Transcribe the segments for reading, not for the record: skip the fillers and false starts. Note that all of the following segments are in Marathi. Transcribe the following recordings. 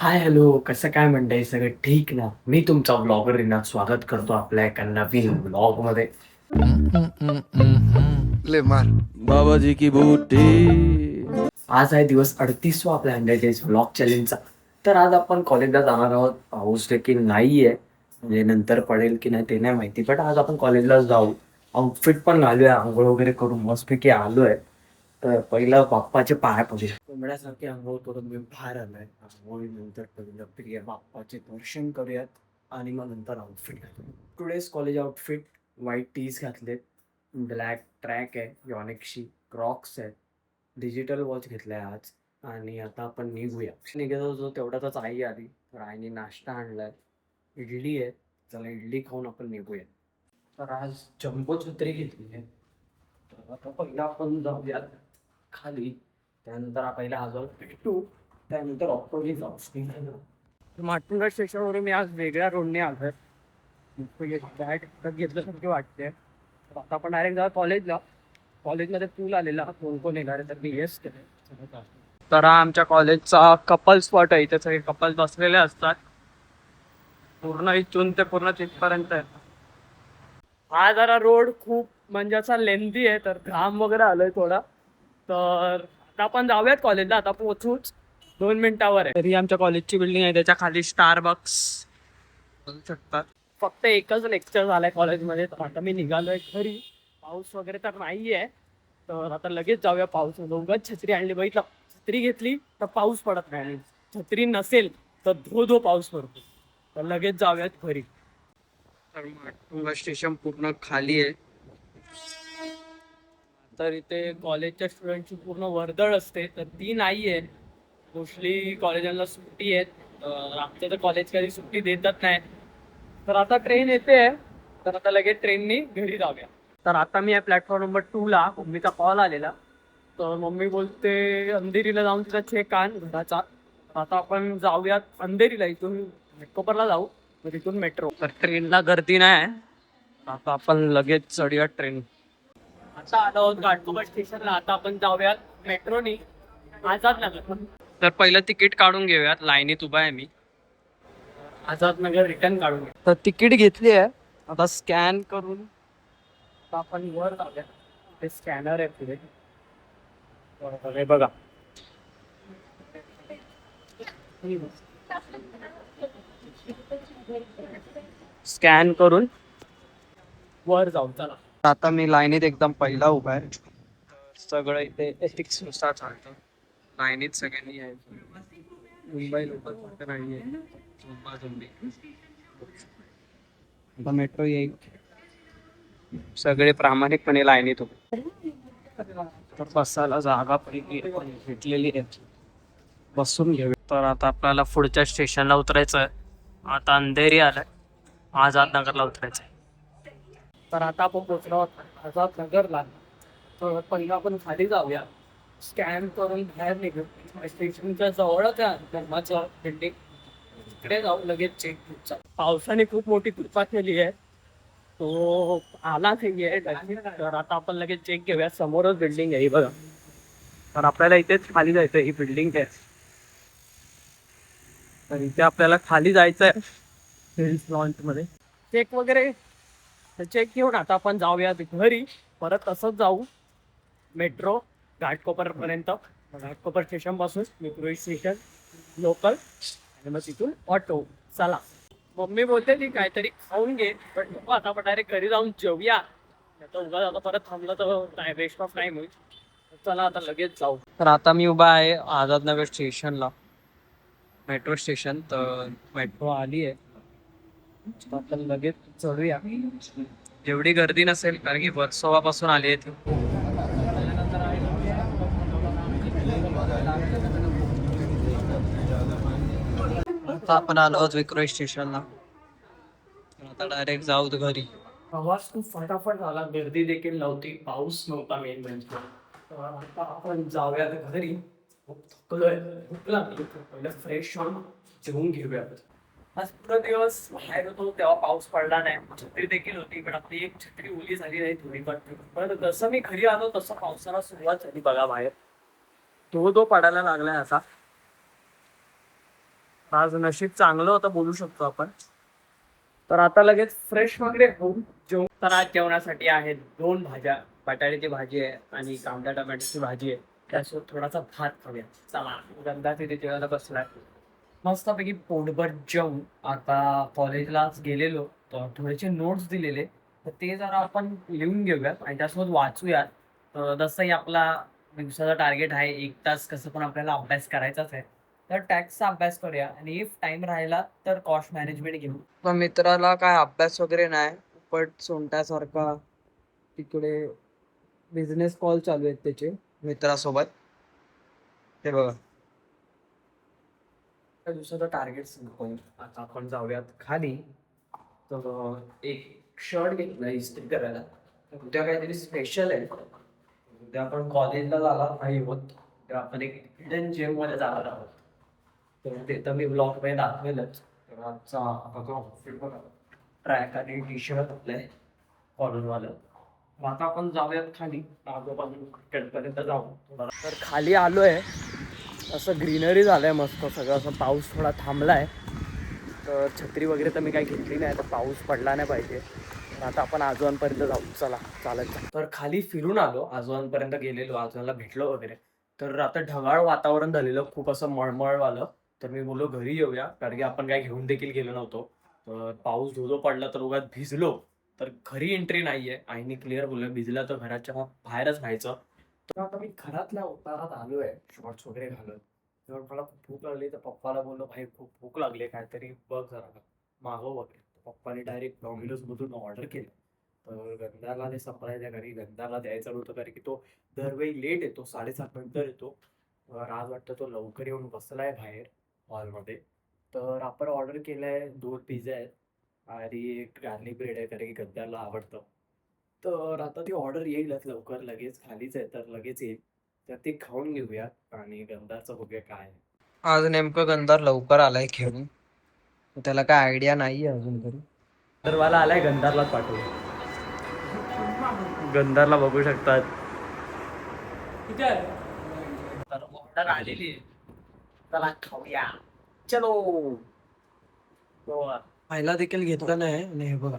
हाय हॅलो कसं काय म्हणताय सगळं ठीक ना. मी तुमचा ब्लॉगर रिनात स्वागत करतो आपल्या एका नवीन ब्लॉग मध्ये. ले मार बाबाजी की बूटी. आज आहे दिवस 38वा आपल्या 100 डेज ब्लॉग चॅलेंजचा. तर आज आपण कॉलेजला जाणार आहोत. पाऊस देखील नाहीये, म्हणजे नंतर पडेल की नाही ते नाही माहिती, बट आज आपण कॉलेजला जाऊ. आउटफिट पण घालूया, आंघोळ वगैरे करून मस्तपैकी आलोय. तर पहिलं बाप्पाचे पाय पडूया. कोंबड्यासारखी आंघोळ करून मी बाहेर आलोय. आंघोळीनंतर पहिलं प्रिय बाप्पाचे दर्शन करूयात आणि मग नंतर आउटफिट घालू. Today's college outfit: white tees घातलेत, ब्लॅक ट्रॅक आहे, यॉनिकशी क्रॉक्स आहेत, डिजिटल वॉच घेतलाय आज. आणि आता आपण निघूया. निघत होतो तेवढ्यातच आई आली. तर आईने नाश्ता आणलाय, इडली आहे. चला इडली खाऊन आपण निघूया. तर आज जम्बो छत्री घेतली आहे. तर आता पहिला आपण जाऊयात खाली, त्यानंतर पहिला हा जाऊ भेटू, त्यानंतर ऑक्टोली जाऊ. माटुंगा स्टेशनवरून मी आज वेगळ्या रोडने आलोय. बॅग घेतल्यासारखी वाटते. आता आपण डायरेक्ट जाऊ कॉलेजला. कॉलेजमध्ये पूल आलेला, कोण कोण येणार आहे तर मी येस केलं. तर हा आमच्या कॉलेजचा कपल स्पॉट आहे. इथे सगळे कपल बसलेले असतात. पूर्ण इथून ते पूर्ण तिथपर्यंत आहे. हा जरा रोड खूप म्हणजे असा लेंदी आहे, तर घाम वगैरे आलोय थोडा. तर आता आपण जाऊयात कॉलेजला. आता पोहोचूच 2 मिनिटावर आहे. तरी आमच्या कॉलेजची बिल्डिंग आहे, त्याच्या खाली स्टारबक्स बघू शकतात. फक्त एकच लेक्चर झालंय कॉलेजमध्ये, तर आता मी निघालोय घरी. पाऊस वगैरे तर नाहीये, तर आता लगेच जाऊया. पाऊस उगाच छत्री आणली, बघितलं, छत्री घेतली तर पाऊस पडत नाही, आणि छत्री नसेल तर धो धो पाऊस पडतो. तर लगेच जाऊयात घरी. तर माटुंगा स्टेशन पूर्ण खाली आहे. तर इथे कॉलेजच्या स्टुडंटची पूर्ण वर्दळ असते, तर ती नाही आहे. मोस्टली कॉलेजांना सुट्टी आहेत. आमच्या तर कॉलेज कधी सुट्टी देतच नाही. तर आता ट्रेन येते, तर आता लगेच ट्रेननी घरी जाऊया. तर आता मी आहे प्लॅटफॉर्म नंबर 2ला. मम्मीचा कॉल आलेला, तर मम्मी बोलते अंधेरीला जाऊन तिचा चेक आण घराचा. आता आपण जाऊयात अंधेरीला. इथून मेट्रोपरला जाऊ, मग तिथून मेट्रो. तर ट्रेनला गर्दी नाही, आता आपण लगेच चढूया ट्रेन. आता आलो आहोत घाटकोपर स्टेशनला. आता आपण जाऊयात मेट्रोनी आझाद नगर. तर पहिलं तिकीट काढून घेऊयात. लाईनीत उभा आहे मी. आझाद नगर रिटर्न काढून घ्या. तर तिकीट घेतली आहे, आता स्कॅन करून आता आपण वर जाऊया. ते स्कॅनर आहे पुढे, हे बघा. स्कॅन करून वर जाऊ. चला आता मी लाईनीत एकदम पहिला उभा आहे. सगळं इथे एथिक्स नुसार चालतं. लाईनीत सगळ्यांनी यायचं. मुंबई लोक नाहीये. आता मेट्रो येईल. सगळे प्रामाणिकपणे लाईनीत उभे. तर बसायला जागा भेटलेली आहे, बसून घेऊ. तर आता आपल्याला पुढच्या स्टेशनला उतरायचं आहे. आता अंधेरी आलाय, आझाद नगरला उतरायचं आहे. तर आता आपण पोहोचलो आहोत आझाद नगरला. तर पहिला आपण खाली जाऊया, स्कॅन करून बाहेर निघू. स्टेशनच्या जवळच आहे धर्माचं बिल्डिंग, तिकडे जाऊ लगेच चेक. पावसाने खूप मोठी कृपा केली आहे, तो आला नाहीये. तर आता आपण लगेच चेक घेऊया. समोरच बिल्डिंग आहे ही बघा. तर आपल्याला इथेच खाली जायचं, ही बिल्डिंग आहे. तर इथे आपल्याला खाली जायचं आहे हिल्स लॉन्च मध्ये. चेक वगैरे चेक घेऊन आता आपण जाऊया घरी. परत तसंच जाऊ मेट्रो घाटकोपर पर्यंत. घाटकोपर स्टेशन पासून मेट्रो स्टेशन लोकल, आणि मग तिथून ऑटो. चला. मम्मी बोलते ती काहीतरी खाऊन घे, पण नको, आता आपण डायरेक्ट घरी जाऊन जेऊया. आता उगा आता परत थांबलं तर वेस्ट ऑफ टाइम होईल. चला आता लगेच जाऊ. तर आता मी उभा आहे आझादनगर स्टेशनला, मेट्रो स्टेशन. तर मेट्रो आली आहे, आपण लगेच चढूया. जेवढी गर्दी नसेल, कारण की वर्सोवापासून आली आहे ती. आता आपण आलो आहोत विक्रोळी स्टेशनला. आता डायरेक्ट जाऊ घरी. प्रवास खूप फटाफट झाला, गर्दी देखील नव्हती, पाऊस नव्हता मेन म्हणजे. तर आता आपण जाऊयात घरी. खूप थकलोय, भूक लागली. पहिलं फ्रेश होऊन जेवून घेऊयात. आज पुरा दिवस बाहेर होतो तेव्हा पाऊस पडला नाही, छत्री देखील होती, पण आपली एक छत्री ओली झाली नाही थोडी. पण जसं मी घरी आलो तसं पावसाला सुरुवात झाली बघा बाहेर. तो पडायला लागलाय असा. आज नशीब चांगलं होतं बोलू शकतो आपण. तर आता लगेच फ्रेश वगैरे होऊन जेवण. तर आज जेवणासाठी आहेत 2 भाज्या, बटाट्याची भाजी आहे आणि कांदा टोमॅटोची भाजी आहे. त्यासोबत थोडासा भात खाऊया. चला गंधा तिथे जेवायला बसलाय. मस्तपैकी पोटभर जेवून आता कॉलेजलाच गेलेलो तर थोडेसे नोट्स दिलेले तर ते जरा आपण लिहून घेऊयात आणि त्यासोबत वाचूयात. जसंही आपला दिवसाचा टार्गेट आहे 1 तास कसं पण आपल्याला अभ्यास करायचाच आहे. तर टॅक्सचा अभ्यास करूया आणि इफ टाइम राहिला तर कॉस्ट मॅनेजमेंट घेऊ. पण मित्राला काय अभ्यास वगैरे नाही, पण सोंटासारखा तिकडे बिझनेस कॉल चालू आहेत त्याचे मित्रासोबत. ते बघा त्या दिवसाचं टार्गेट संपवून आता आपण जाऊयात खाली. तर एक शर्ट घेतला इस्त्री करायला. तर उद्या काहीतरी स्पेशल आहे. उद्या आपण कॉलेजला जाणार नाही होत, तर आपण एक हिडन जेम मध्ये जाणार आहोत. तर ते तर मी ब्लॉग मध्ये दाखवेलच. तर आजचा आउटफिट बघा, ट्रॅक आणि टी शर्ट घातलंय कॉलरवालं. आता आपण जाऊयात खाली पर्यंत जाऊ. तर खाली आलोय, असं ग्रीनरी झालंय मस्त सगळं, असं पाऊस थोडा थांबलाय. तर छत्री वगैरे तर मी काही घेतली नाही, तर पाऊस पडला नाही पाहिजे. तर आता आपण आजोबांपर्यंत जाऊ. चला चालत. तर खाली फिरून आलो, आजोबांपर्यंत गेलेलो, आजोबांना भेटलो वगैरे. तर आता ढगाळ वातावरण झालेलं, खूप असं मळमळवालं. तर मी बोललो घरी येऊया, कारण की आपण काय घेऊन देखील गेलो नव्हतो. तर पाऊस धो पडला तर उगाच भिजलो. तर घरी एंट्री नाहीये. आईने क्लिअर बोललं भिजला तर घराच्या बाहेरच राहायचं. तर आता मी घरातल्या उतारात आलोय शॉर्ट्स वगैरे घालत. तर मला खूप भूक लागली तर पप्पाला बोललो भाई खूप भूक लागली, काहीतरी बघ जरा मागव वगैरे. तर पप्पाने डायरेक्ट डॉमिनोज मधून ऑर्डर केलं. तर गंधाला ते सरप्राईज आहे, घरी गंधाला द्यायचं नव्हतं कारण की तो दरवेळी लेट येतो, 7:30 नंतर येतो. तर आज वाटतं तो लवकर येऊन बसलाय बाहेर हॉलमध्ये. तर आपण ऑर्डर केलंय 2 पिझ्झा आहेत आणि एक गार्लिक ब्रेड आहे कारण की गंधाला आवडतं. तर आता ती ऑर्डर येईलच लवकर, लगेच खालीच आहे तर लगेच येईल. तर ते खाऊन घेऊया आणि गंधाचं बघूया काय आहे. आज नेमकं गंधार लवकर आलाय खेळून, त्याला काय आयडिया नाहीये अजून तरी. तर मला आलाय गंधारलाच पाठवलं. गंधारला बघू शकतात. तर ऑर्डर आलेली आहे. चला खाऊया. चलो. खायला देखील घेतलं नाही आणि हे बघा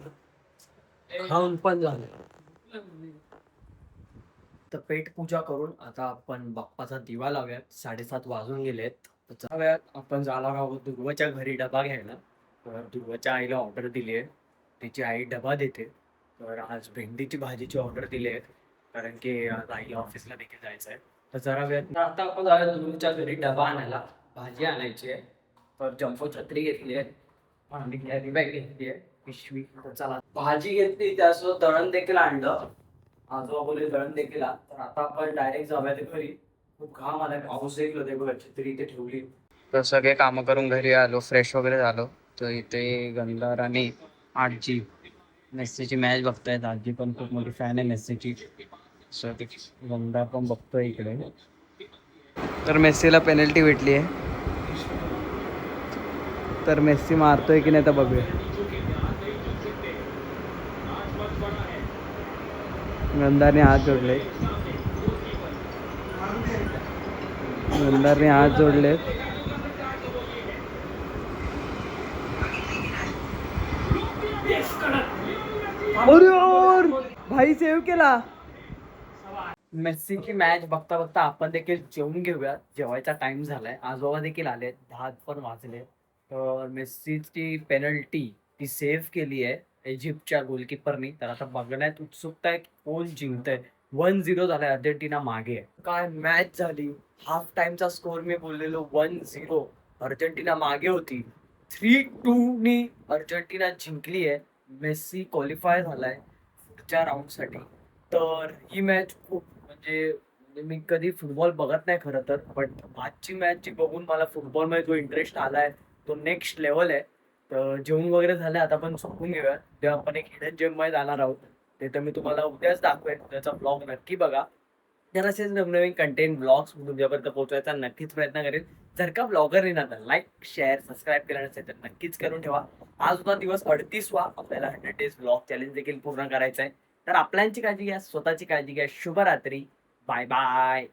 खाऊन पण झालं. तर पेट पूजा करून आता आपण बाप्पाचा दिवा लावूयात. 7:30 वाजून गेलेत. तर जाऊयात आपण जाणार आहोत ध्रुवच्या घरी डबा घ्यायला. तर ध्रुवच्या आईला ऑर्डर दिली आहे, तिची आई डबा देते. तर आज भेंडीची भाजीची ऑर्डर दिली आहे कारण की आज आईला ऑफिसला देखील जायचं आहे. तर जरा वेळ तर आता आपण जाऊया ध्रुवच्या घरी डबा आणायला, भाजी आणायची आहे. तर जम्बो छत्री घेतली आहे आणि कॅरी बॅग घेतली आहे, पिशवी. तर चला भाजी घेतली, त्यासोबत दळण देखील आणलं. आजोबा बोलले दळण देखील आण. तर आता आपण डायरेक्ट जाऊया ते घरी. खूप घाम आलाय, पाऊस देखील होते बघा, छत्री इथे ठेवली. तर सगळे कामं करून घरी आलो, फ्रेश वगैरे झालो. तर इथे गंधार आणि आजी मेस्सीची मॅच बघतायत. आजी पण खूप मोठी फॅन आहे मेस्सीची. सो गंधार पण बघतोय इकडे. तर मेस्सीला पेनल्टी भेटली आहे, तर मेस्सी मारतोय की नाही तर बघूया. गंधारने हात जोडले, गंधारने हात जोडले. भाई सेव्ह केला. मेस्सीची मॅच बघता बघता आपण देखील जेवून घेऊया. जेवायचा टाइम झालाय, आजोबा देखील आले, 10 पण वाजले. तर मेस्सीची पेनल्टी ती सेव्ह केली आहे इजिप्तच्या गोलकीपरनी. तर आता बघण्यात उत्सुकता आहे की कोण जिंकतंय. 1-0 झालाय, अर्जेंटिना मागे आहे. काय मॅच झाली. हाफ टाइमचा स्कोर मी बोललेलो 1-0, अर्जेंटिना मागे होती. 3-2 नी अर्जेंटिना जिंकली आहे. मेस्सी क्वालिफाय झालाय पुढच्या राऊंडसाठी. तर ही मॅच खूप म्हणजे मी कधी फुटबॉल बघत नाही खरं तर, पण आजची मॅच जी बघून मला फुटबॉलमध्ये जो इंटरेस्ट आलाय तो नेक्स्ट लेवल आहे. तर जेवण वगैरे झालं, आता आपण झोपून घेऊया. तेव्हा आपण एक हिडन जेम मध्ये जाणार आहोत, ते तर मी तुम्हाला उद्याच दाखवेन. त्याचा ब्लॉग नक्की बघा. तर असेच नवनवीन कंटेंट ब्लॉग्स तुमच्यापर्यंत पोहोचवायचा नक्कीच प्रयत्न करेन. जर का ब्लॉगर येणार तर लाईक शेअर सबस्क्राईब केलं नसेल तर नक्कीच करून ठेवा. आज होता दिवस 38वा, आपल्याला 100 डेज ब्लॉग चॅलेंज देखील पूर्ण करायचं आहे. तर आपल्यांची काळजी घ्या, स्वतःची काळजी घ्या. शुभरात्री. Bye bye.